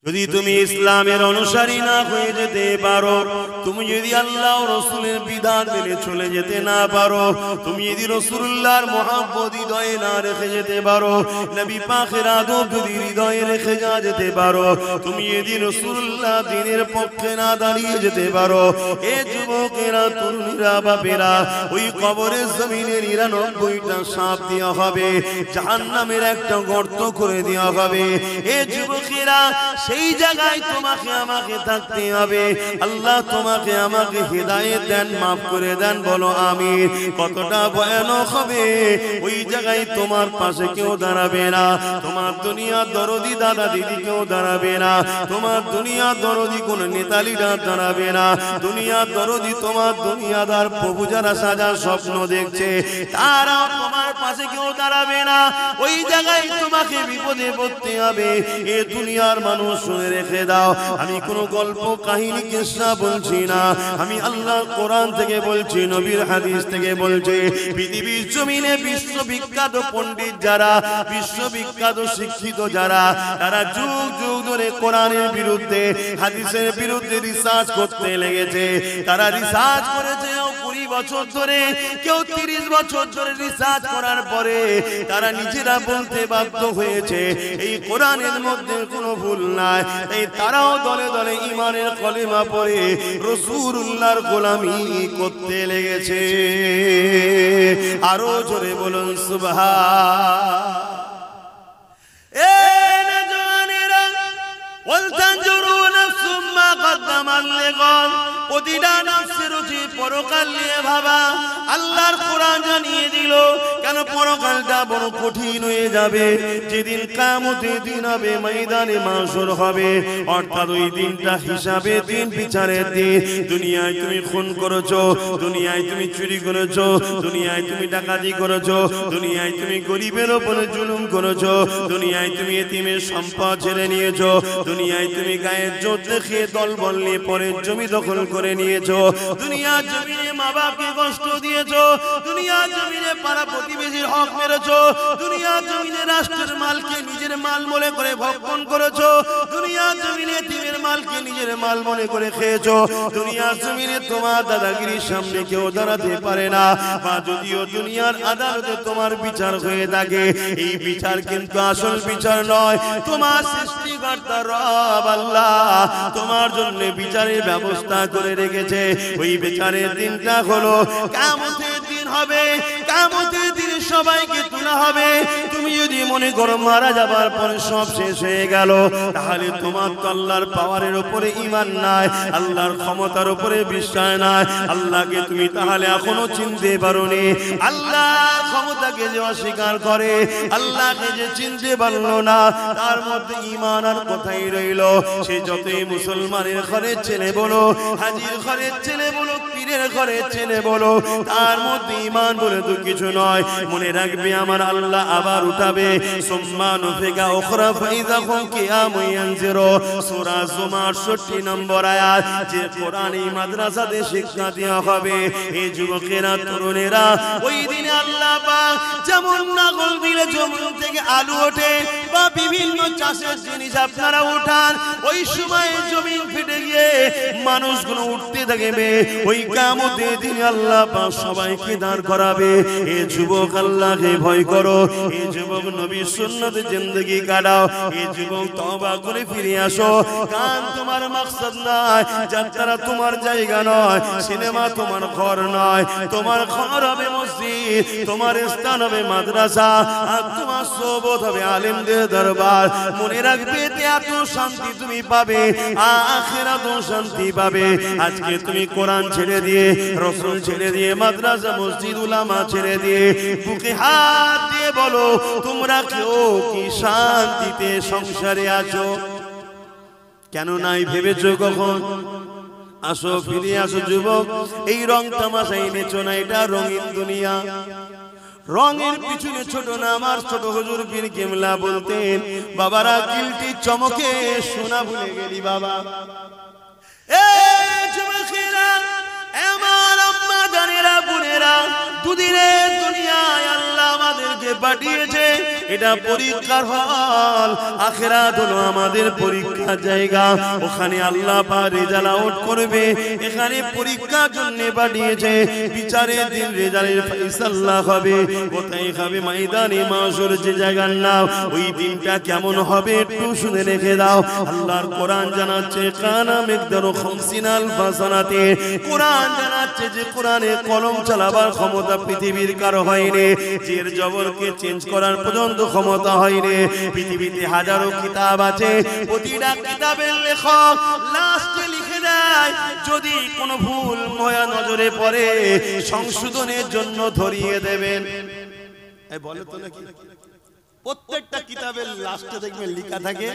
যদি তুমি ইসলামের অনুসারী না হয়ে যেতে পারো, তুমি যদি আল্লাহ ও রাসূলের বিধান মেনে চলে যেতে না পারো, তুমি যদি রাসূলুল্লাহর মহব্বত হৃদয়ে না রেখে যেতে পারো, নবী পাকের আদব যদি হৃদয়ে রেখে যেতে পারো, তুমি যদি রাসূলুল্লাহ দ্বীনের পক্ষে না দাঁড়িয়ে যেতে পারো, এ যুবকেরা, তরুণীরা, বাপেরা, ওই কবরের জমিনে 99টা সাপ দেওয়া হবে, জাহান্নামের একটা গর্ত করে দেওয়া হবে। এ যুবকেরা, সেই জায়গায় তোমাকে আমাকে থাকতে হবে। আল্লাহ তোমাকে আমাকে হিদায়াত দেন, মাফ করে দেন, বলো আমিন। কতটা ভয়ানক হবে! ওই জায়গায় তোমার পাশে কেউ দাঁড়াবে না, তোমার দুনিয়ার দরদি দাদা দিদি কেউ দাঁড়াবে না, তোমার দুনিয়ার দরদি কোন নেতা লিডার দাঁড়াবে না, দুনিয়ার দরদি তোমার দুনিয়াদার প্রভু যারা সাজার স্বপ্ন দেখছে তারা তোমার পাশে কেউ দাঁড়াবে না। ওই জায়গায় তোমাকে বিপদে পড়তে হবে। এ দুনিয়ার মানুষ, শুনে রেখে দাও, আমি কোন গল্প কাহিনী কিসসা বলছি না, আমি আল্লাহর কোরআন থেকে বলছি, নবীর হাদিস থেকে বলছি। পৃথিবীর জমিনে বিশ্ববিখ্যাত পণ্ডিত যারা, বিশ্ববিখ্যাত শিক্ষিত যারা, তারা যুগ যুগ ধরে কোরআনের বিরুদ্ধে, হাদিসের বিরুদ্ধে রিসার্চ করতে লেগেছে। তারা রিসার্চ করেছে 20 বছর ধরে, কেউ 30 বছর ধরে রিসার্চ করার পরে তারা নিজেরা বলতে বাধ্য হয়েছে এই কোরআনের মধ্যে কোনো ভুল নাই। এই তারাও দলে দলে ঈমানের কলেমা পড়ে রাসূলুল্লাহর গোলামি করতে লেগেছে। আরো জোরে বলুন সুবহান। এ নওজওয়ানেরা, ওয়াল তানজুরু নাফসুম মা কদ্দামাত লিগাদ, প্রতিটা নফসের উচিত পরকাল নিয়ে ভাবা। আল্লাহর কোরআন জানিয়ে দিল কেন পরকালটা বড় কঠিন হয়ে যাবে। যেদিন কিয়ামতের দিন হবে, ময়দানে মাশর হবে, অর্থাৎ ওই দিনটা হিসাবে দিন, বিচারের দিন। দুনিয়ায় তুমি খুন করেছো, দুনিয়ায় তুমি চুরি করেছো, দুনিয়ায় তুমি ডাকাতি করেছো, দুনিয়ায় তুমি গরিবের উপরে জুলুম করেছো, দুনিয়ায় তুমি এতিমের সম্পদ ছেড়ে নিয়েছো, দুনিয়ায় তুমি গায়ের জোর দেখিয়ে দলবল নিয়ে পরের জমি দখল করে নিয়েছো, দুনিয়ার জমিনে মা বাপকে কষ্ট দিয়েছো, দুনিয়ার জমিনে পাড়া প্রতিবেশীর হক মেরেছো, দুনিয়ার জমিনে রাষ্ট্রের মালকে নিজের মাল মনে করে ভক্ষণ করেছো, দুনিয়ার জমিনে এতিমের মালকে নিজের মাল মনে করে খেয়েছো, দুনিয়ার জমিনে তোমার দাদাগিরির সামনে কেউ দাঁড়াতে পারে না। বা যদিও দুনিয়ার আদালতে তোমার বিচার হয়ে থাকে, এই বিচার কিন্তু আসল বিচার নয়। তোমার সৃষ্টিকর্তা রব আল্লাহ তোমার জন্য বিচারের ব্যবস্থা করে রেখেছে। ওই বিচারের দিনটা হলো কিয়ামতের দিন হবে। কিয়ামতের দিনে সবাইকে তোলা হবে। তুমি যদি মনে করো মারা যাবার পরে সব শেষ হয়ে গেল, তাহলে তোমার তো আল্লাহর পাওয়ারের উপরে ঈমান নাই, আল্লাহর ক্ষমতার উপরে বিশ্বাস নাই। আল্লাহকে তুমি তাহলে এখনো চিনতে পারোনি। আল্লাহর ক্ষমতাকে যে অস্বীকার করে, আল্লাহকে যে চিনতে পারলো না, তার মধ্যে ঈমান আর কোথায় রইল? সে যতই মুসলমানের ঘরের ছেলে বলো, হাজির ঘরের ছেলে বলো, পীরের ঘরের ছেলে বলো, তার মধ্যে ঈমান বলে তো কিছু নয়। মনে রাখবে আমার আল্লাহ আবার উঠাবে। সুম্মা নুফিকা উখরা ফাইযা হুম কিয়ামুন ইয়ানজিরু, সূরা জুমার 68 নম্বর আয়াত। যে কোরআনী মাদ্রাসাতে শিক্ষা দেওয়া হবে, এই যুবকেরা, তরুণেরা, ওই দিনে আল্লাহ পাক যেমন নাগল দিলে জমিন থেকে আলু ওঠে বা বিভিন্ন চাষের জিনিস আপনারা উঠান, ওই সময় জমিন ফেটে গিয়ে মানুষগুলো উঠতে থাকবে। ওই কিয়ামতের দিনে আল্লাহ পাক সবাইকে দাঁড় করাবে। এ যুবক, আল্লাহকে ভয় করো। এ যুবক, নবীর সুন্নতে জিন্দেগি কাটাও। এ যুবক, তওবা করে ফিরে আসো। কান তোমার মাকসাদ নয়, যাত্রা তোমার জায়গা নয়, সিনেমা তোমার ঘর নয়। তোমার ঘর হবে মসজিদ, তোমার স্থান হবে মাদ্রাসা, আর তোমার সোহবত হবে আলেমদের দরবার। মনে রাখবে, এত শান্তি তুমি পাবে, আখিরাতেও শান্তি পাবে। আজকে তুমি কোরআন ছেড়ে দিয়ে, রাসূল ছেড়ে দিয়ে, মাদ্রাসা মসজিদ উলামা ছেড়ে দিয়ে বুকে হাত দিয়ে বলো, তোমরা কেউ কি শান্তিতে সংসারে আছো? কেন নাই ভেবেছো কখন? আসো, ফিরে আসো যুবক। এই রং তামাশাই নেছো না, এটা রঙিন দুনিয়া। রঙের পিছনে ছোট না, আমার ছোট হুজুর পীর কেবলা বলতেন, বাবারা কিলটি চমকে সোনা ভুলে গেলি বাবা। এ যুবকেরা, আমার আম্মা জানেরা, বোনেরা, বান্দারা দুদিনের দুনিয়ায় আল্লাহ আমাদেরকে পাঠিয়েছে, এটা পরীক্ষার হল। আখিরাত হলো আমাদের পরীক্ষার জায়গা, ওখানে আল্লাহ পাক রেজাল্ট আউট করবে। এখানে পরীক্ষার জন্য পাঠিয়েছে, বিচারের দিন রেজাল্টের ফয়সালা হবে। কোথায় হবে? ময়দানে মাশর, যে জায়গার নাম। ওই দিনটা কেমন হবে একটু শুনে রেখে দাও। আল্লাহর কোরআন জানাচ্ছে কানা মিকদারু 50 আলফা সানাতে। কোরআন জানাচ্ছে যে কোরআনে কলম চালাবার ক্ষমতা পৃথিবীর কারো হয়নি, জের জবরকে চেঞ্জ করার পর্যন্ত ক্ষমতা হয়নি। পৃথিবীতে হাজারো কিতাব আছে, প্রতিটা কিতাবের লেখক লাস্টে লিখে দেয় যদি কোনো ভুল ময়া নজরে পড়ে সংশোধনের জন্য ধরিয়ে দেবেন। এই বলে তো নাকি প্রত্যেকটা কিতাবের লাস্টে দেখবেন লেখা থাকে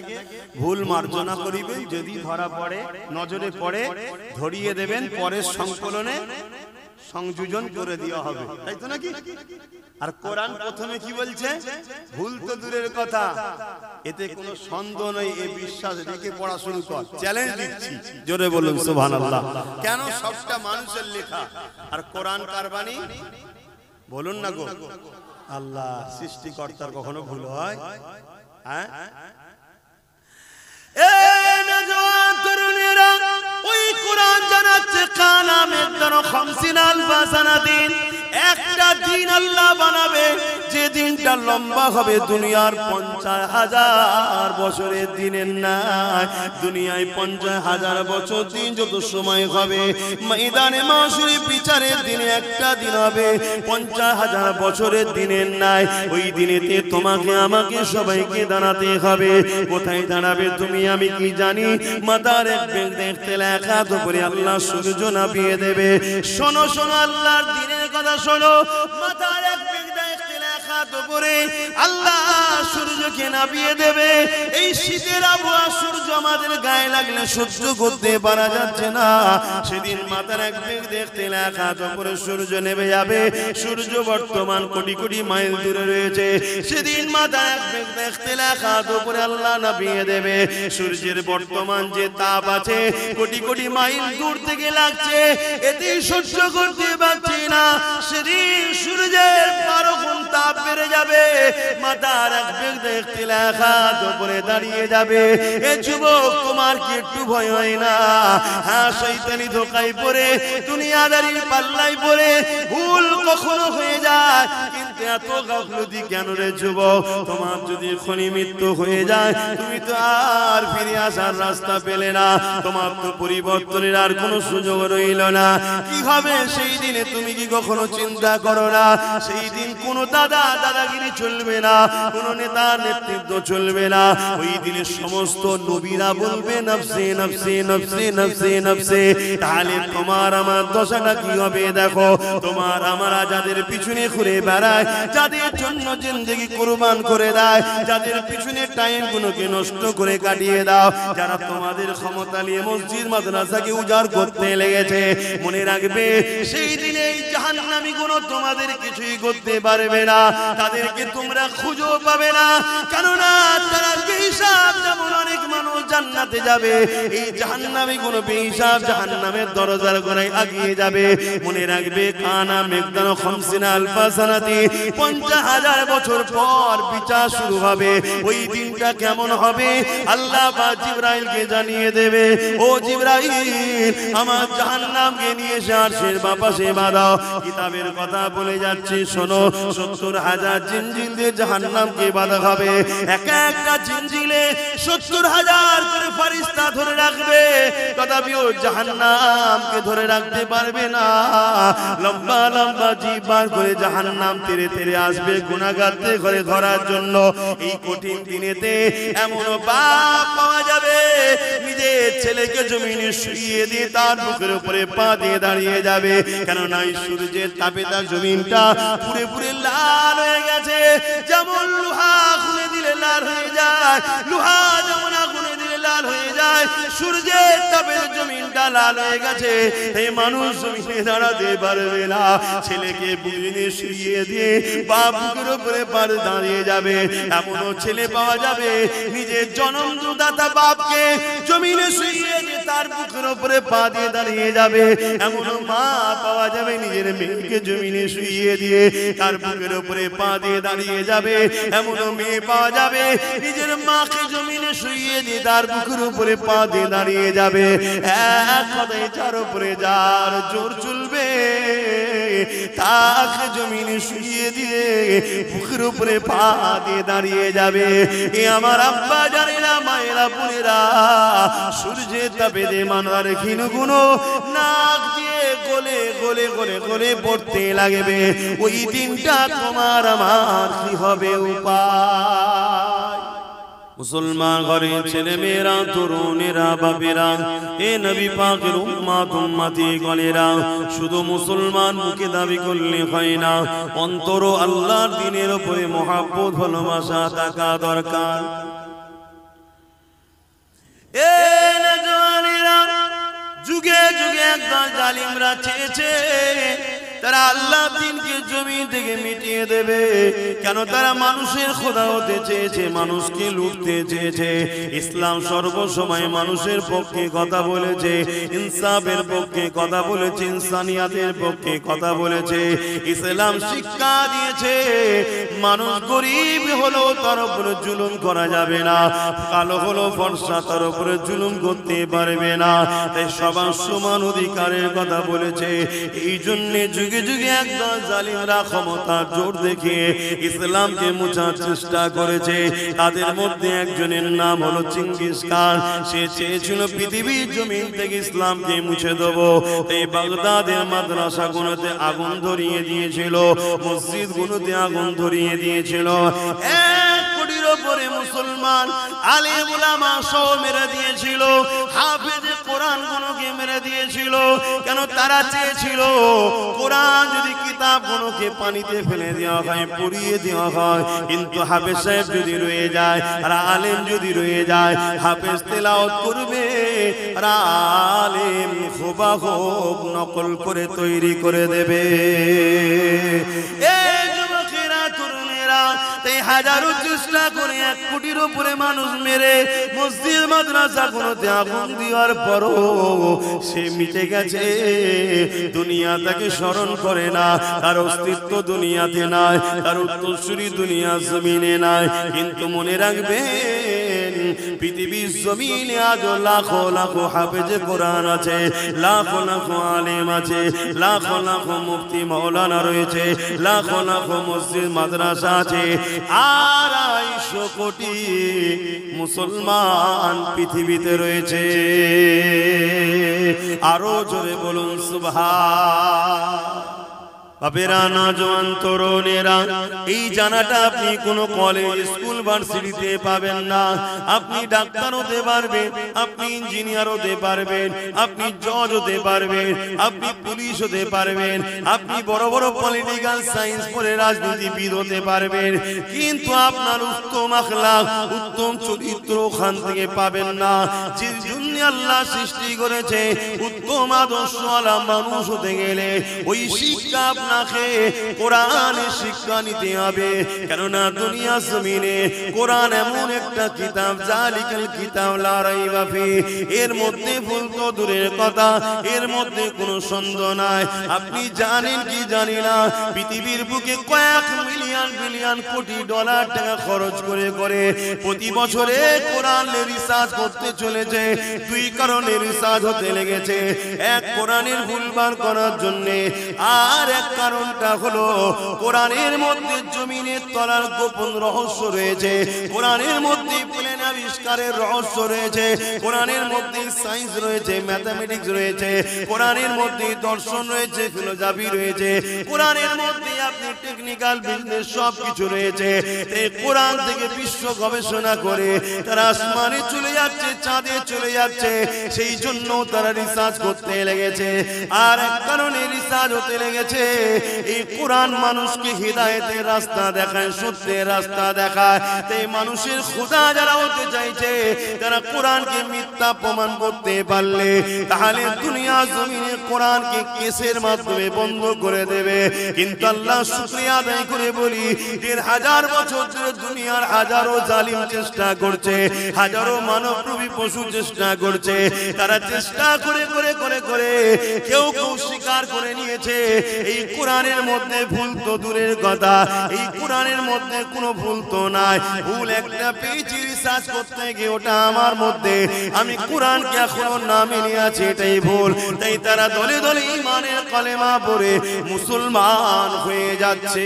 ভুল মার্জনা করিবেন, যদি ধরা পড়ে নজরে পড়ে ধরিয়ে দেবেন, পরের সংকলনে সংযোজন করে দেওয়া হবে, তাই তো নাকি? আর কোরআন প্রথমে কি বলছে? ভুল তো দূরের কথা, এতে কোনো সন্দেহ নেই, এই বিশ্বাস রেখে পড়া শুরু কর। চ্যালেঞ্জ দিচ্ছি, জোরে বলুন সুবহানাল্লাহ। কেন? সবটা মানুষের লেখা, আর কোরআন কার বাণী? বলুন না গো। আল্লাহ সৃষ্টিকর্তার কখনো ভুল হয়? হ্যাঁ? ওই কোরআন জানাচ্ছে কানা মিকদারু 50 আলফা সানাতিন। একটা দিন আল্লাহ বানাবে, যে দিনটা লম্বা হবে দুনিয়ার 50,000 বছরের দিনের নাই। দুনিয়ায় 50,000 বছর দিন যত সময় হবে, ময়দানে মাশরে বিচারের দিনে একটা দিন হবে 50,000 বছরের দিনের নাই। ওই দিনেতে তোমাকে আমাকে সবাইকে দাঁড়াতে হবে। কোথায় দাঁড়াবে তুমি আমি কি জানি? মাথার এক বেগ দেখতে লেখা তো করে আল্লাহ সূর্য নামিয়ে দেবে। শোনো শোনো, আল্লাহর দিনের কথা শোনো। মাথার এক বেগ দেখতে লেখা তো করে আল্লাহ সূর্যকে নামিয়ে দেবে। এই শীতের আবহাওয়া সূর্য আমাদের গায়ে লাগলে সহ্য করতে পারা যাচ্ছে না। সেদিন মাথার এক বেগ দেখতে লেখা তো করে সূর্য নেমে যাবে। সূর্য বর্তমান কোটি কোটি মাইল দূরে রয়েছে। সেদিন মাথার এক বেগ দেখতে লেখা তো করে আল্লাহ নামিয়ে দেবে। সূর্যের বর্তমান যে তাপ আছে কোটি কোটি মাইল দূর থেকে লাগছে, এতে সহ্য করতে পারছি না। সেদিন সূর্যের 12 গুণ তাপ বেড়ে যাবে। মাথার এক বেগ দেখতে লেখা তো করে দাঁড়িয়ে যাবে। এ যুবক, তোমার কি একটু ভয় হয় না? হ্যাঁ, শয়তানি ধোঁকায় পড়ে দুনিয়াদারির পাল্লায় পড়ে ভুল কখনো হয়ে যায়, কিন্তু এত গাফলতি কেন রে যুবক? তোমার যদি এখনই মৃত্যু হয়ে যায়, তুমি তো আর ফিরে আসার রাস্তা পেলে না। তোমার তো পরিবর্তনের আর কোনো সুযোগ রইল না। কি হবে সেই দিনে তুমি কি কখনো চিন্তা করো না? সেই দিন কোনো দাদাগিরি চলবে না, কোনো নেতা নেতৃত্ব চলবে না। ওই দিনে সমস্ত নবীরা বলবে নফসি নফসি নফসি নফসি নফসি। তাহলে তোমার আমার দশাটা কি হবে? দেখো, তোমার আমরা যাদের পিছনে ঘুরে বেড়ায়, যাদের জন্য জিন্দেগি কুরবান করে দেয়, যাদের পিছনে টাইম গুলোকে নষ্ট করে কাটিয়ে দাও, যারা তোমাদের ক্ষমতা নিয়ে মসজিদ মাদ্রাসাকে উজাড় করতে লেগেছে, মনে রাখবে সেই দিনে এই জাহান্নামী গুলো তোমাদের কিছুই করতে পারবে না। তাদেরকে তোমরা খুঁজেও পাবে না, কেননা তারা বেহিসাব। যেমন অনেক মানুষ জান্নাতে যাবে, এই জাহান্নামী গুলো বেহিসাব জাহান্নামের দরজার গোড়ায় আগিয়ে যাবে। মনে রাখবে কানা মিকদারু 50 আলফা সানাতি। 50,000 বছর পর বিচার শুরু হবে। ওই দিনটা কেমন হবে আল্লাহ পাক জিবরাইলকে জানিয়ে দেবে। ও জিবরাইল, আমার জাহান্নামকে নিয়ে এসে আরশের পাশে বাঁধাও। কিতাবের কথা বলে যাচ্ছি, শোনো। 70,000 জিনজিল দিয়ে জাহান্নামকে বাঁধা হবে। এক একটা জিনজিলে 70,000 করে ফেরেশতা ধরে রাখবে, তথাপিও জাহান্নামকে ধরে রাখতে পারবে না। লম্বা লম্বা জিভ বার করে জাহান্নাম তেরে তেরে আসবে গুনাহগারদের ঘরে ধরার জন্য। এই কঠিন দিনেতে এমন বাপ পাওয়া যাবে নিজের ছেলেকে জমিনে শুইয়ে দিয়ে তার বুকের উপরে পা দিয়ে দাঁড়িয়ে যাবে। কেননা এই সূর্যের তাপে তার জমিনটা পুরে পুরে লাল হয়ে গেছে। যেমন লোহা খুলে দিলে লাল হয়ে যায়, লোহা যেমন আগুনে দিলে লাল হয়ে যায়, সূর্যের তাপে জমিনটা লাল হয়ে গেছে। এই মানুষ জমিনে দাঁড়াতে পারবে না। ছেলেকে বুকে শুইয়ে দিয়ে বাপ বুকের উপরে পার দাঁড়িয়ে যাবে। এমনও ছেলে পাওয়া যাবে নিজের জন্মদাতা বাপকে জমিনে শুয়ে যে তার বুকের উপরে পা দিয়ে দাঁড়িয়ে যাবে, এমন মা পাওয়া যাবে নিজের মেয়েকে জমিনে শুয়ে দিয়ে তার বুকের উপরে পা দিয়ে দাঁড়িয়ে যাবে, এমন মেয়ে পাওয়া যাবে নিজের মাকে জমিনে শুয়ে দিয়ে তার বুকের উপরে পা দিয়ে দাঁড়িয়ে যাবে। এক কথায় যার উপরে যার জোর চলবে তাকে জমিনে শুয়ে দিয়ে বুকের উপরে পা দিয়ে দাঁড়িয়ে যাবে। এ আমার আব্বা জানেরা, মায়েরা, বোনেরা, সূর্যের তাপে দে মানবার ক্ষীণ গুণ নাক দিয়ে গলে গলে গলে গলে পড়তে লাগবে। ওই দিনটা তোমার আমার কি হবে উপায়? মুসলমান ঘরের ছেলে মেয়েরা, তরুণেরা, বাপেরা, এ নবী পাকের উম্মত উম্মতি গণেরা, শুধু মুসলমান মুখে দাবি করলে হয় না, অন্তর আল্লাহর দ্বীনের উপরে মহব্বত ভালোবাসা থাকা দরকার। এ নওজওয়ানেরা, যুগে যুগে একদল জালিমরা চেয়েছে তারা আল্লাহ দ্বীনকে জমিন থেকে মিটিয়ে দেবে। কেন? তারা মানুষের খোদা হতে চেয়েছে, মানুষকে লুটতে চেয়েছে। ইসলাম সর্বসময় মানুষের পক্ষে কথা বলেছে, ইনসাফের পক্ষে কথা বলেছে, ইনসানিয়াতের পক্ষে কথা বলেছে। ইসলাম শিক্ষা দিয়েছে মানুষ গরিব হলেও তার উপরে জুলুম করা যাবে না, কালো হলো ফর্সা তার উপরে জুলুম করতে পারবে না। তাই সবার সমান অধিকারের কথা বলেছে। এই জন্য যুগে যুগে একদল জালিমরা ক্ষমতার জোর দেখিয়ে ইসলামকে মুছার চেষ্টা করেছে। তাদের মধ্যে একজনের নাম হলো চেঙ্গিস খান। সে চেয়েছিল পৃথিবীর জমিন থেকে ইসলামকে মুছে দেবো। এই বাগদাদের মাদ্রাসাগুলোতে আগুন ধরিয়ে দিয়েছিল, মসজিদগুলোতে আগুন ধরিয়ে দিয়েছিল। 1 কোটির উপরে মুসলমান আলেম উলামা সহ মেরে দিয়েছিল, হাফেজে কোরআন গুলোকে মেরে দিয়েছিল। কেন? তারা চেয়েছিল কোরআন যদি কিতাব গুলোকে পানিতে ফেলে দেওয়া হয়, পুড়িয়ে দেওয়া হয়, কিন্তু হাফেজ সাহেব যদি রয়ে যায় আর আলেম যদি রয়ে যায়, হাফেজ তেলাওয়াত করবে আর আলেম হুবহু নকল করে তৈরি করে দেবে। এই যুবকেরা, তরুণেরা, তাই হাজারো চেষ্টা করে 1 কোটির উপরে মানুষ মেরে মসজিদ মাদ্রাসা গুলোতে আগুন দেওয়ার পরও সে মিটে গেছে। দুনিয়া তাকে স্মরণ করে না, তার অস্তিত্ব দুনিয়াতে নাই, তার উত্তরসূরি দুনিয়া জমিনে নাই। কিন্তু মনে রাখবেন পৃথিবীর জমিনে আজ লাখো লাখো হাফেজে কোরআন আছে, লাখো লাখো আলেম আছে, লাখো লাখো মুফতি মাওলানা রয়েছে, লাখো লাখো মসজিদ মাদ্রাসা আছে। 250 কোটি মুসলমান পৃথিবীতে রয়েছে। আরো জোরে বলুন সুবহান। বাপেরা, নওজওয়ান তরুণেরা, এই জানাটা আপনি কোনো কলেজ, স্কুল, ভার্সিটিতে পাবেন না। আপনি ডাক্তার হতে পারবেন, আপনি ইঞ্জিনিয়ার হতে পারবেন, আপনি জজ হতে পারবেন, আপনি পুলিশ হতে পারবেন, আপনি বড় বড় পলিটিক্যাল সায়েন্স পড়ে রাজনীতিবিদ হতে পারবেন, কিন্তু আপনার উত্তম আখলাক, উত্তম চরিত্র ওখান থেকে পাবেন না। যে জন্য আল্লাহ সৃষ্টি করেছে উত্তম আদর্শওয়ালা মানুষ হতে গেলে ওই শিক্ষা আপনাকে কোরআনের শিক্ষা নিতে হবে। কেননা দুনিয়া জমিনে কোরআন এমন একটা কিতাব, জালিকাল কিতাব লা রাইবা ফি, এর মধ্যে ভুল তো দূরের কথা, এর মধ্যে কোনো সন্দেহ নাই। আপনি জানেন কি জানি না, পৃথিবীর বুকে কয়েক মিলিয়ন বিলিয়ন কোটি ডলার টাকা খরচ করে করে প্রতি বছরে কোরআনের রিসার্চ করতে চলেছে। 2 কারণে রিসার্চ হতে লেগেছে। 1, কোরআনের ভুলবার করার জন্য, আর 1 কারণটা হলো কোরআনের মধ্যে জমিনের তলার গোপন রহস্য রয়েছে, কোরআনের মধ্যে প্লেন আবিষ্কারের রহস্য রয়েছে, কোরআনের মধ্যে সায়েন্স রয়েছে, ম্যাথমেটিক্স রয়েছে, কোরআনের মধ্যে দর্শন রয়েছে, ফিলোসফি রয়েছে, কোরআনের মধ্যে আপনি টেকনিক্যাল বিজনেস সব কিছু রয়েছে। এই কোরআন থেকে বিশ্ব গবেষণা করে তারা আসমানে চলে যাচ্ছে, চাঁদে চলে যাচ্ছে, সেই জন্য তারা রিসার্চ করতে লেগেছে। আর 1 কারণে রিসার্চ হতে লেগেছে, এই কোরআন মানুষকে হিদায়াতের রাস্তা দেখায়, সত্যের রাস্তা দেখায়। তাই মানুষের খোদা যারা হতে চাইছে রয়েছে তারা কোরআনকে মিথ্যা প্রমাণ করতে পারলে তাহলে দুনিয়া জমিনে কোরআনকে কেসের মাধ্যমে বন্ধ করে দেবে। কিন্তু আল্লাহ শুকরিয়া আদায় করে বলি ১,৫০০ বছর ধরে দুনিয়ার হাজারো জালিম চেষ্টা করছে, হাজারো মানবরূপী পশু চেষ্টা করছে, তারা চেষ্টা করে করে করে করে কেউ কেউ স্বীকার করে নিয়েছে এই কোরআনের মধ্যে ভুল তো দূরের কথা, এই কোরআনের মধ্যে কোনো ভুল তো নাই। ভুল একটা পেয়েছি রিসার্চ করতে গিয়ে ওটা আমার মধ্যে, আমি কোরআনকে এখনো না মেনে আছি, এটাই ভুল। তাই তারা দলে দলে ঈমানের কালেমা পড়ে মুসলমান হয়ে যাচ্ছে।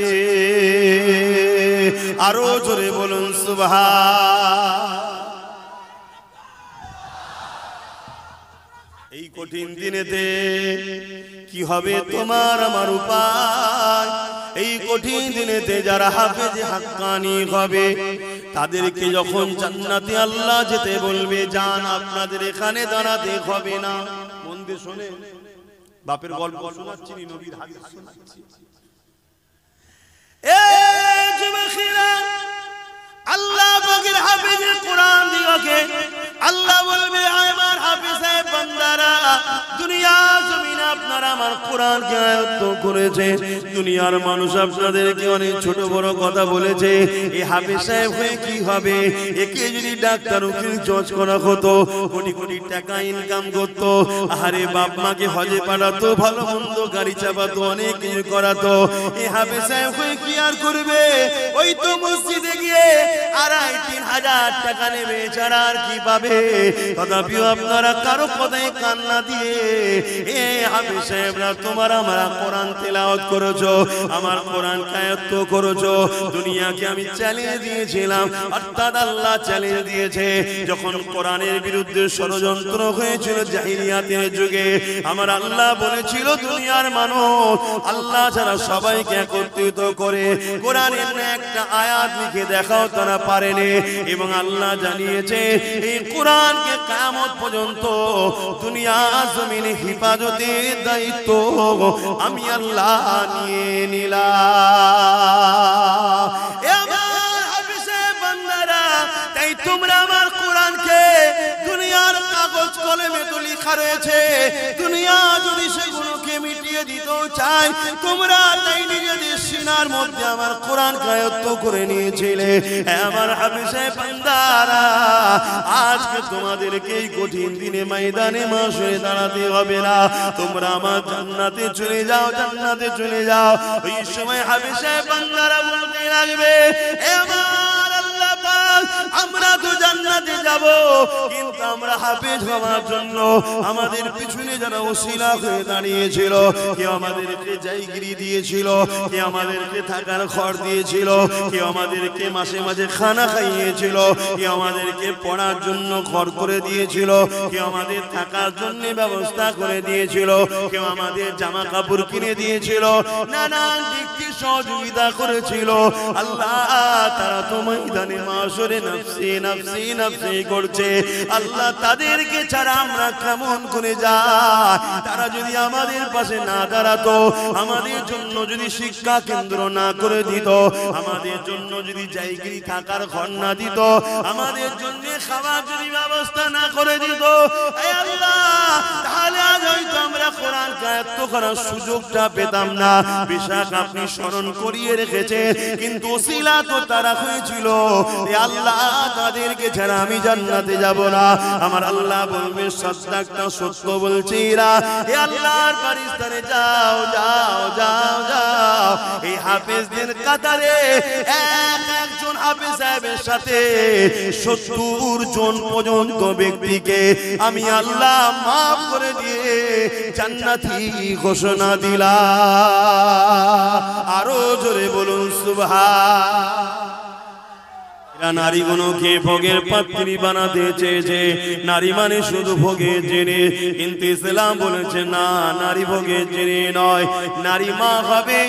আরো জোরে বলুন সুবহান। এই কঠিন দিনেতে কি হবে তোমার আমার উপায়? এই কঠিন দিনেতে যারা হাফেজ হাক্কানি হবে তাদেরকে যখন জান্নাতে আল্লাহ যেতে বলবে, যান আপনাদের এখানে দাঁড়াতে হবে না। মন দিয়ে শুনে, বাপের গল্প শোনাচ্ছি, নবীর হাদিস শোনাচ্ছি। এই যুবকেরা, আল্লাহ পাকের হাফেজের কোরআন দিগকে আল্লাহ বলবে, আমার হাফেজ সাহেব বান্দারা, দুনিয়া জমিনে আপনারা আমার কোরআনকে আয়ত্ত করেছে, দুনিয়ার মানুষ আপনাদেরকে অনেক ছোট বড় কথা বলেছে, এই হাফেজ সাহেব হয়ে কি হবে? একে যদি ডাক্তার উকিল জজ করা হতো, কোটি কোটি টাকা ইনকাম করতো, আরে বাপ মাকে হজে পাঠাতো, ভালো মন্দ গাড়ি চাপাতো, অনেক কিছু করাতো, এই হাফেজ সাহেব হয়ে কি আর করবে? ওই তো মসজিদে গিয়ে ২,৫০০-৩,০০০ টাকা নেবে, ছাড়া আর কি পাবে? তথাপিও আপনারা কারো কথায় কান্না দিয়ে এ হাফেজ সাহেবরা তোমার আমার কোরআন তেলাওয়াত করেছো, আমার কোরআন আয়াত্ত করেছো, দুনিয়াকে আমি চ্যালেঞ্জ দিয়েছিলাম, অর্থাৎ আল্লাহ চ্যালেঞ্জ দিয়েছে। যখন কোরআনের বিরুদ্ধে ষড়যন্ত্র হয়েছিল জাহিলিয়াতের যুগে, আমার আল্লাহ বলেছিল দুনিয়ার মানুষ আল্লাহ ছাড়া সবাইকে একত্রিত করে কোরআনের একটা আয়াত লিখে দেখাও, তারা পারেনি। এবং আল্লাহ জানিয়েছে এই কোরআনকে কিয়ামত পর্যন্ত দুনিয়া জমিনে হিফাজতের দায়িত্ব আমি আল্লাহ নিয়ে নিলাম। এ আমার হাফেজে বান্দারা, তাই তোমরা আমার কোরআনকে দুনিয়ার কাগজ কলমে তো লেখা রয়েছে, দুনিয়া যদি সেগুলোকে মিটিয়ে দিতে চায়, তোমরা তাই নিজেদের সিনার মধ্যে আমার কোরআন আয়ত্ত করে নিয়েছিলে। আমার হাফেজে বান্দারা, আজকে তোমাদেরকে এই কঠিন দিনে ময়দানে মাশরে দাঁড়াতে হবে না, তোমরা আমার জান্নাতে চলে যাও, জান্নাতে চলে যাও। ওই সময় হাফেজে বান্দারা বলতে লাগবে, আমার আল্লাহ পাক, আমরা তো জান্নাতে যাব, কিন্তু আমরা হাফেজ হওয়ার জন্য আমাদের পিছনে যারা ওসিলা হয়ে দাঁড়িয়েছিল, কেউ আমাদেরকে জায়গিরি দিয়েছিল, কেউ আমাদেরকে থাকার ঘর দিয়েছিল, কেউ আমাদেরকে মাসে মাঝে খানা খাইয়েছিল, কেউ আমাদেরকে পড়ার জন্য ঘর করে দিয়েছিল, কেউ আমাদের থাকার জন্য ব্যবস্থা করে দিয়েছিল, কেউ আমাদের জামা কাপড় কিনে দিয়েছিল, নানান দিক থেকে সহযোগিতা করেছিল। আল্লাহ তারা তো ময়দানে মাশরে নফসি নফসি নফসি করছে। আল্লাহ তাদেরকে ছাড়া আমরা কেমন করে যাই? তারা যদি আমাদের পাশে না দাঁড়াতো, আমাদের জন্য যদি শিক্ষা কেন্দ্র না করে দিত, আমাদের জন্য যদি জায়গিরি থাকার ঘর না দিত, আমাদের জন্য খাবার যদি ব্যবস্থা না করে দিত, আল্লাহ, তাহলে আজ হয়তো আমরা কোরআন আয়াত্ত করার সুযোগটা পেতাম না। বেশক আপনি স্মরণ করিয়ে রেখেছে, কিন্তু ওসিলা তো তারা হয়েছিল। আল্লাহ তাদেরকে ছাড়া আমি জান্নাতে যাব না। আমার আল্লাহ বলবে, সত্যাটা সত্য বলছি এরা, হে আল্লাহর পারিস্তানে যাও যাও যাও যাও, এই হাফেজদের কাতারে একজন হাফেজ সাহেবের সাথে ৭০ জন পর্যন্ত ব্যক্তিকে আমি আল্লাহ মাফ করে দিয়ে জান্নাতি ঘোষণা দিলাম। আরো জোরে বলুন সুবহান। নারীগুলোকে ভোগের পাত্রী বানাতে চেয়েছে, নারী মানে শুধু ভোগের জিনিস, কিন্তু ইসলাম বলেছে না, নারী ভোগের জিনিস নয়, নারী মা হবে,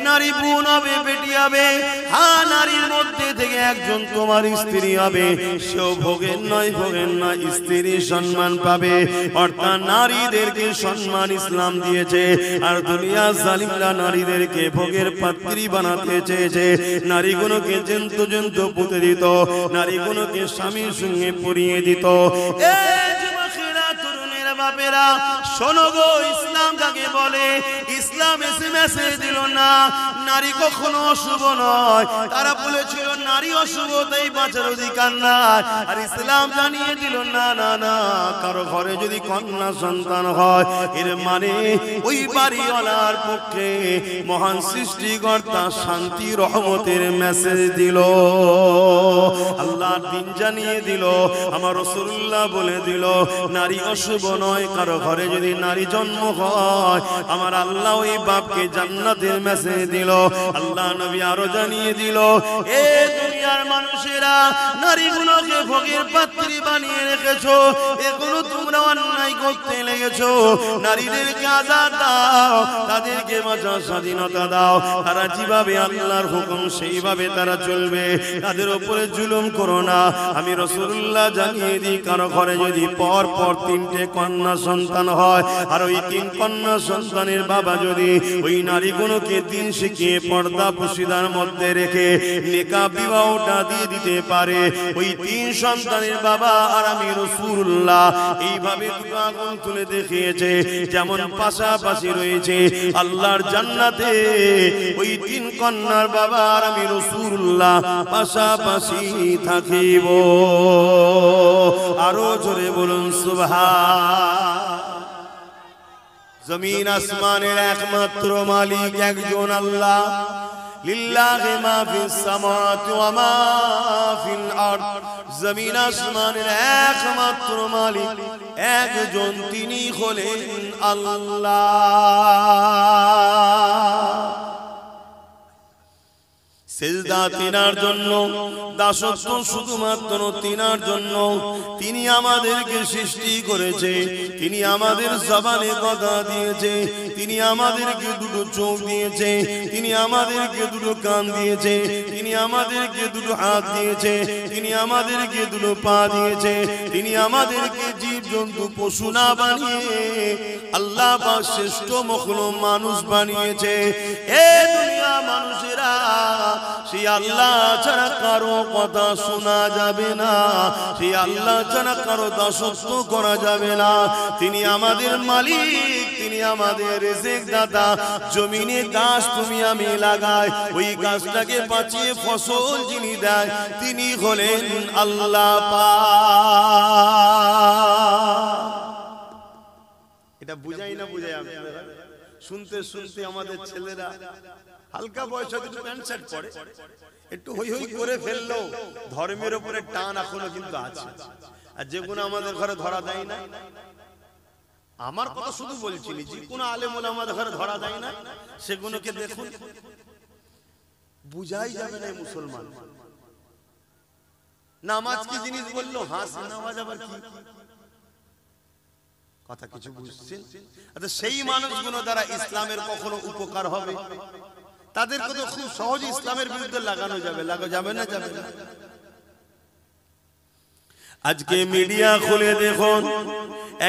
নারী বোন হবে, বেটি হবে। হ্যাঁ, নারীর মধ্যে থেকে একজন তোমার স্ত্রী হবে, সেও ভোগের নয়, ভোগের নয়, স্ত্রীর সম্মান পাবে। অর্থাৎ নারীদেরকে সম্মান ইসলাম দিয়েছে। আর দুনিয়া জালিমরা নারীদেরকে ভোগের পাত্রী বানাতে চেয়েছে। নারীগুলোকে জন্তু জন্তু পুঁতে দিত, নারীগুলোকে স্বামীর সঙ্গে পরিয়ে দিত। বাপেরা শোনো গো, ইসলাম কাকে বলে? ইসলাম এসে মেসেজ দিল না নারী কখনো অশুভ নয়। তারা বলেছিল নারী অশুভ, তাই বাঁচার অধিকার নাই। আর ইসলাম জানিয়ে দিল না না না, কারো ঘরে যদি কন্যা সন্তান হয়, এর মানে ওই বাড়িওয়ালার পক্ষে মহান সৃষ্টিকর্তা শান্তি রহমতের মেসেজ দিল। আল্লাহ দিন জানিয়ে দিল, আমার রাসূলুল্লাহ বলে দিল নারী অশুভ নয়। কারো ঘরে যদি নারী জন্ম হয়, আমার আল্লাহ ওই বাপকে জান্নাতের মেসেজ দিল। আল্লাহ নবী আরো জানিয়ে দিল, এ দুনিয়ার মানুষেরা, নারীগুলোকে ভোগের পাত্রী বানিয়ে রেখেছো, এগুলো তোমরা অন্যায় করতে লেগেছো। নারীদেরকে আজাদ দাও, তাদেরকে বাঁচার স্বাধীনতা দাও। তারা যেভাবে আল্লাহর হুকুম সেইভাবে তারা চলবে, তাদের উপরে জুলুম করো না। আমি রাসূলুল্লাহ জানিয়ে দিই, কারো ঘরে যদি পর পর 3টে কন্যা সন্তান হয়, আর ওই 3 কন্যা সন্তানের বাবা যদি ওই নারীগুলোকে দিন শিখিয়ে পর্দা পশিদার মধ্যে রেখে নেকাহ বিবাহটা দিয়ে দিতে পারে, ওই 3 সন্তানের বাবা আর আমি রাসূলুল্লাহ এইভাবে দুটো আগুন তুলে দেখিয়েছে, যেমন পাশাপাশি রয়েছে আল্লাহর জান্নাতে ওই 3 কন্যার বাবা আর আমি রাসূলুল্লাহ পাশাপাশি থাকিব। আরো জোরে বলুন সুবহান। জমিন আসমানের একমাত্র মালিক একজন আল্লাহ। লিল্লাহি মা ফিস সামাওয়াতি ওয়া মা ফিল আরদ। জমিন আসমানের একমাত্র মালিক একজন, তিনি হলেন আল্লাহ। সেজদা তিনার জন্য, দাসত্ব শুধুমাত্র তিনার জন্য। তিনি আমাদেরকে সৃষ্টি করেছে, তিনি আমাদের জবানে কথা দিয়েছে, তিনি আমাদেরকে দুটো চোখ দিয়েছে, তিনি আমাদেরকে দুটো কান দিয়েছে, তিনি আমাদেরকে দুটো হাত দিয়েছে, তিনি আমাদেরকে দুটো পা দিয়েছে, তিনি আমাদেরকে জীব জন্তু পশু না বানিয়ে আল্লাহ পাক শ্রেষ্ঠ মখলুক মানুষ বানিয়েছে। এ দুনিয়া মানুষেরা, সেই আল্লাহ ছাড়া কারো কথা শোনা যাবে না, সেই আল্লাহ ছাড়া কারো দাসত্ব করা যাবে না। তিনি আমাদের মালিক, তিনি আমাদের রিজিক দাতা। জমিনে গাছ তুমি আমি লাগাই, ওই গাছটাকে বাঁচিয়ে ফসল যিনি দেয়, তিনি হলেন আল্লাহ পাক। এটা বুঝাই না বুঝাই আপনারা? শুনতে শুনতে আমাদের ছেলেরা হালকা বয়সে একটু প্যান্ট শার্ট পরে, একটু হই হই করে ফেললো, ধর্মের উপরে টান এখনো কিন্তু আছে। আর যেগুলো আমাদের ঘরে ধরা দেয় না, আমার কথা শুধু বলছি, যে কোনো আলেম ওলামাদের ঘরে ধরা দেয় না, সেগুলোকে দেখুন, বুঝাই যাবে না মুসলমান। নামাজ কি জিনিস বললো? হাস নামাজ আবার কি কথা, কিছু বুঝছেন? আচ্ছা, সেই মানুষগুলো দ্বারা ইসলামের কখনো উপকার হবে? তাদেরকে তো খুব সহজে ইসলামের বিরুদ্ধে লাগানো যাবে, যাবে না? যাবে না। আজকে মিডিয়া খুলে দেখুন,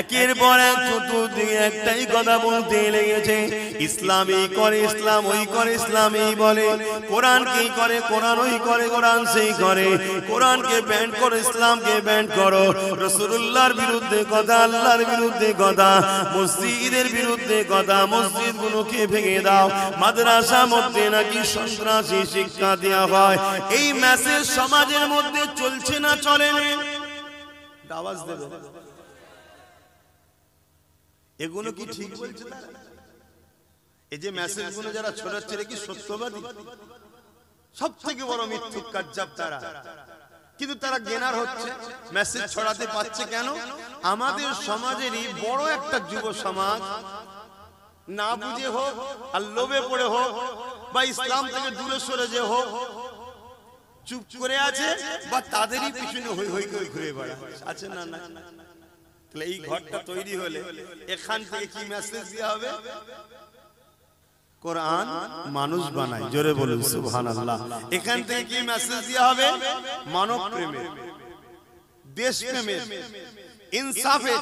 একের পর এক চতুর্দিকে একটাই কথা বলতে লেগেছে, ইসলামই করে, ইসলাম ওই করে, ইসলাম এই বলে, কোরআন কি করে, কোরআন ওই করে, কোরআন সেই করে, কোরআনকে ব্যান্ড করো, ইসলামকে ব্যান্ড করো, রাসূলুল্লাহর বিরুদ্ধে কথা, আল্লাহর বিরুদ্ধে কথা, মসজিদের বিরুদ্ধে কথা, মসজিদগুলোকে ভেঙে দাও, মাদ্রাসার মধ্যে নাকি সন্ত্রাসী শিক্ষা দেওয়া হয়। এই মেসেজ সমাজের মধ্যে চলছে না চলে না? আওয়াজ দেবে। এগুলো কি ঠিক বলছে? এই যে মেসেজগুলো যারা ছড়াচ্ছে, কি সত্যবাদী? সব থেকে বড় মিথ্যুক কাজ্জাব তারা। কিন্তু তারা গেনার হচ্ছে, মেসেজ ছড়াতে পারছে কেন? আমাদের সমাজেরই বড় একটা যুব সমাজ না বুঝে হোক, আর লোভে পড়ে হোক, বা ইসলাম থেকে দূরে সরে যে হোক, চুপ করে আছে, বা তাদেরই পিছনে হই হই করে ঘুরে বেড়াচ্ছে, আছে না? না। এই ঘরটা তৈরি হলে এখান থেকে কি মেসেজ দেওয়া হবে? কোরআন মানুষ বানায়। জোরে বলুন সুবহানাল্লাহ। এখান থেকে কি মেসেজ দেওয়া হবে? মানব প্রেমের, দেশ প্রেমের, ইনসাফের,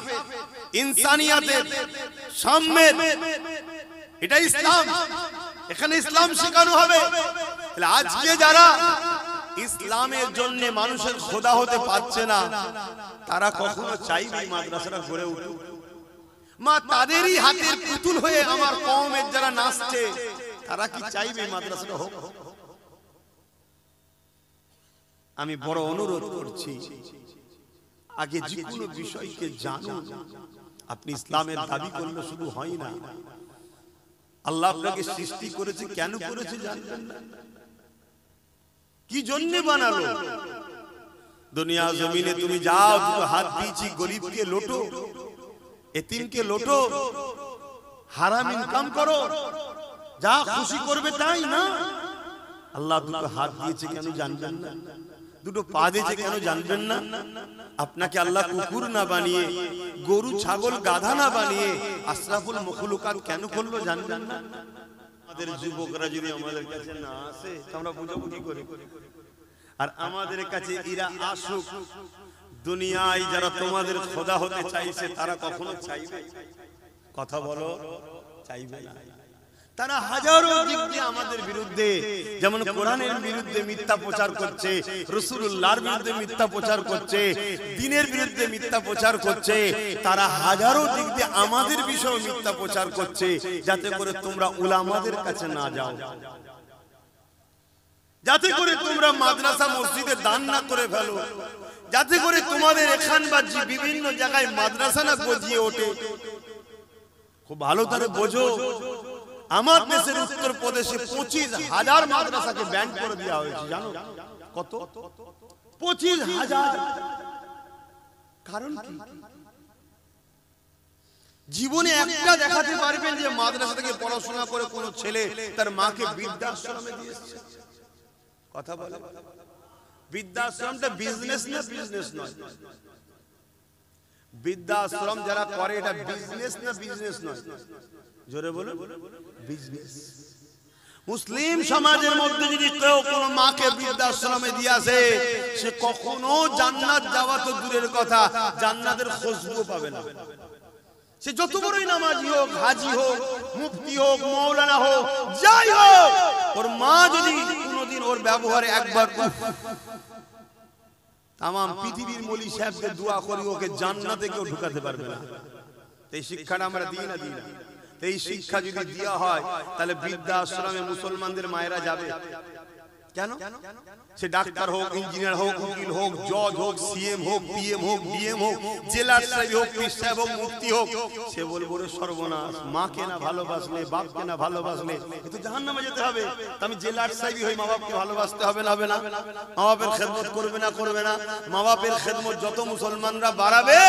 ইনসানিয়াতের, সাম্যের। এটা ইসলাম। এখানে ইসলাম শেখানো হবে। আজকে যারা ইসলামের জন্য মানুষের খোদা হতে পারছে না, তারা কখনো চাইবে মাদ্রাসাটা গড়ে উঠুক? মা তাদেরই হাতের পুতুল হয়ে আমার কওমের যারা নাচছে, তারা কি চাইবে মাদ্রাসাটা হোক? আমি বড় অনুরোধ করছি, আগে যে কোনো বিষয়কে জানুন। আপনি ইসলামের দাবি করলে শুধু হয় না। আল্লাহ আপনাকে সৃষ্টি করেছে, কেন করেছে জানবেন না? কি জন্য বানালো? দুনিয়া জমিনে তুমি যাও, দুটো হাত দিয়েছি, গরিবকে লোটো, এতিমকে লোটো, হারাম ইনকাম করো, যা খুশি করবে তাই না। আল্লাহ দুটো হাত দিয়েছে কেন জানবেন না? দুটো পা দিয়েছে কেন জানবেন না? আপনাকে আল্লাহ কুকুর না বানিয়ে, গরু ছাগল গাধা না বানিয়ে আশরাফুল মখলুকাত কেন করলো জানবেন না? আমাদের যুবকরা যদি আমাদের কাছে না আসে, আমরা বুঝাবো কি করে? আর আমাদের কাছে এরা আসুক। দুনিয়ায় যারা তোমাদের খোদা হতে চাইছে, তারা কখনো চাইবে? কথা বলো, চাইবে না। তারা হাজারো দিক দিয়ে আমাদের বিরুদ্ধে, যেমন কোরআনের বিরুদ্ধে মিথ্যা প্রচার করছে, রাসূলুল্লাহর বিরুদ্ধে মিথ্যা প্রচার করছে, দ্বীনের বিরুদ্ধে মিথ্যা প্রচার করছে। তারা হাজারো দিক দিয়ে আমাদের বিষয়ে মিথ্যা প্রচার করছে, যাতে করে তোমরা উলামাদের কাছে না যাও, যাতে করে তোমরা মাদ্রাসা মসজিদে দান না করে ফেলো, যাতে করে তোমাদের এখান বা বিভিন্ন জায়গায় মাদ্রাসা না গজিয়ে ওঠে। খুব ভালো করে বোঝো, আমার দেশের উত্তর প্রদেশে 25,000 মাদ্রাসাকে ব্যান করে দেওয়া হয়েছে। জানো কত? 25,000। কারণ কি? জীবনে একটা দেখাতে পারবেন যে মাদ্রাসা থেকে পড়াশোনা করে কোন ছেলে তার মাকে বৃদ্ধাশ্রমে দিয়েছে? কথা বলে। বৃদ্ধাশ্রমটা বিজনেস না? বিজনেস নয়। বৃদ্ধাশ্রম যারা করে, এটা বিজনেস না? বিজনেস নয়। জোরে বলুন, বিজনেস। মুসলিম সমাজের মধ্যে যদি কেউ কোন মাকে বৃদ্ধাশ্রমে দিয়ে আসে, সে কখনো জান্নাত যাওয়া তো দূরের কথা, জান্নাতের খুশবু পাবে না। সে যত বড়ই নামাজি হোক, হাজি হোক, মুফতি হোক, মাওলানা হোক, যাই হোক, ওর মা যদি কোনোদিন ওর ব্যবহারে একবার তাম পৃথিবীর মলি সাহেবকে দোয়া করি, ওকে জান্নাতে কেউ ঢুকাতে পারবে না। এই শিক্ষাটা আমরা দিই না? দিই না। এই শিক্ষা যদি দেওয়া হয়, তাহলে বৃদ্ধাশ্রমে মুসলমানদের মায়েরা যাবে কেন? সে ডাক্তার হোক, ইঞ্জিনিয়ার হোক, উকিল হোক, জজ হোক, সিএম হোক, পিএম হোক, ডিএম হোক, জেলার সাহেব হোক, পীর সাহেব হোক, মুফতি হোক, সে বলবো রে সর্বনাশ, মাকে না ভালোবাসলে, বাপকে না ভালোবাসলে এ তো জাহান্নামে যেতে হবে। আমি জেলার সাহেব হই, মা বাপকে ভালোবাসতে হবে না? হবে না? মা বাপের খেদমত করবে না? করবে না? মা বাপের খেদমত যত মুসলমানরা বাড়াবে,